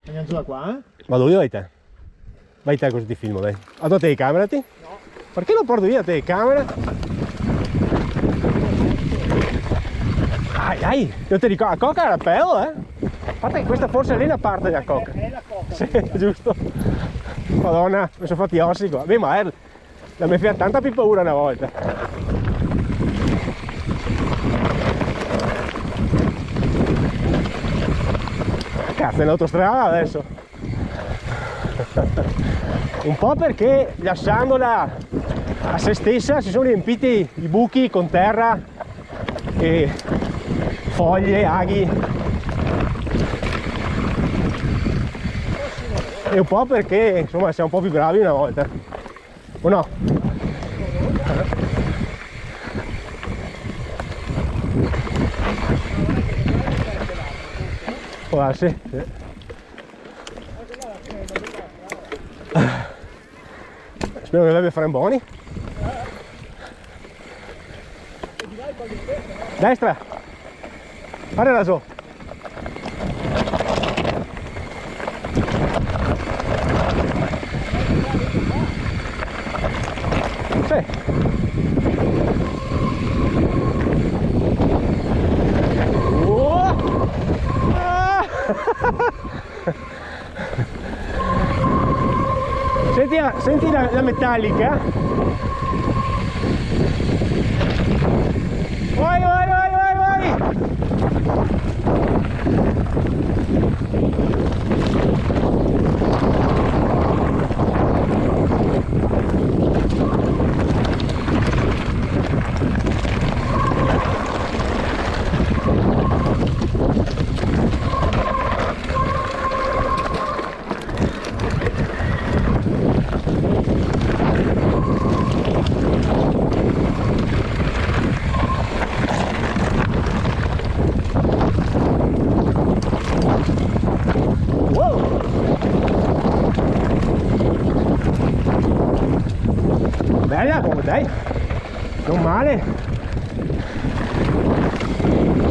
Andiamo giù da qua, eh? Vado io o vai te? Vai te così ti filmo, dai. Ha tua telecamera ti? No. Perché non porto via la telecamera? Dai, io ti ricordo, la coca era bello, eh? A parte che questa forse è la parte della coca. È la coca. Sì, giusto. Madonna, mi sono fatti ossi qua. Beh, ma la mi fa tanta più paura una volta. Cazzo, è in autostrada adesso. Un po' perché lasciandola a se stessa si sono riempiti i buchi con terra e foglie, aghi. E un po' perché insomma siamo un po' più bravi una volta. O no? Guarda, sì. Spero che abbia fare buoni. Destra! Fare la so! Sì! Oh! Ah! Senti la metallica? Vai, vai, vai, vai, vai! Bella come dai, non male.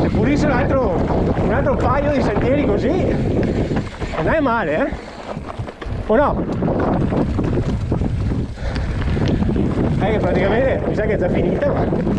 Se pulisse un altro paio di sentieri così non è male, eh? O no? Che praticamente mi sa che è già finita, ma...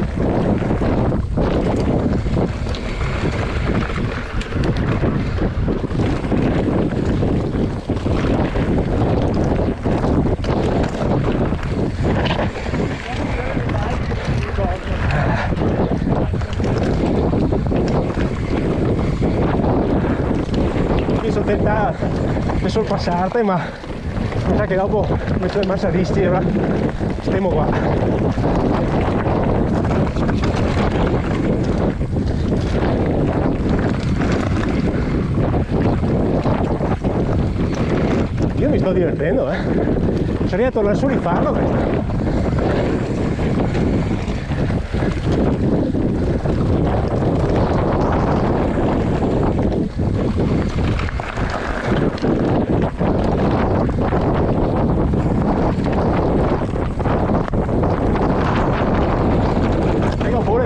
per sorpassarti, ma mi sa che dopo metto le massaristi e ora stiamo qua. Io mi sto divertendo, sarei a tornare su rifarlo questo.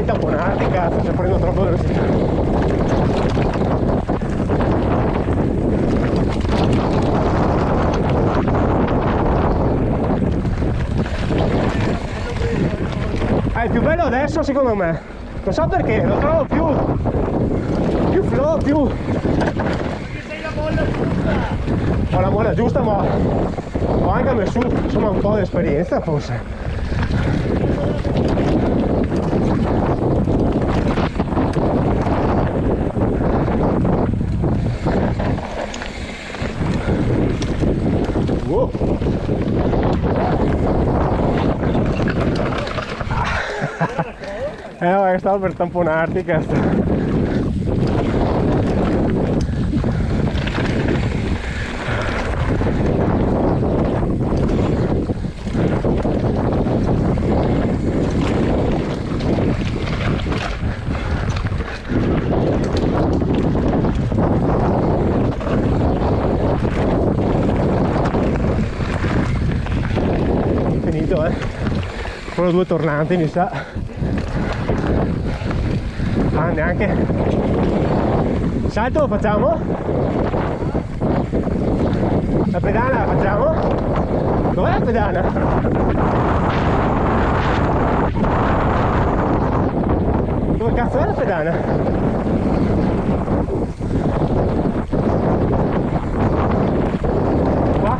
Tamponarti, cazzo, se prendo troppo velocità. È più bello adesso secondo me, non so perché, lo trovo più flow, più... Sei la molla giusta! Ho la molla giusta, ma ho anche messo insomma un po' di esperienza forse. Wow. Guarda, stavo per tamponarti, cazzo. Sono due tornanti mi sa. Ah, neanche. Salto lo facciamo? pedana la facciamo? Dov'è la pedana? Dove cazzo è la pedana? Qua?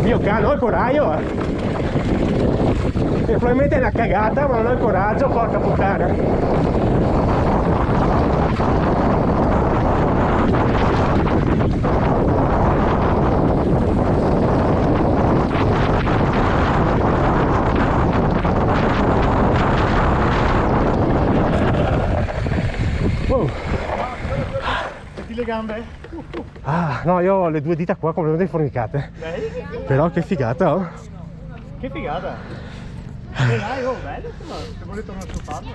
Mio cane, ho il coraggio, E probabilmente è una cagata, ma non ho il coraggio, porca puttana. Metti le gambe? Ah, no, io ho le due dita qua completamente fornicate. Però che figata, oh. Che figata! Dai, oh, bello, insomma, se volete tornare su farlo.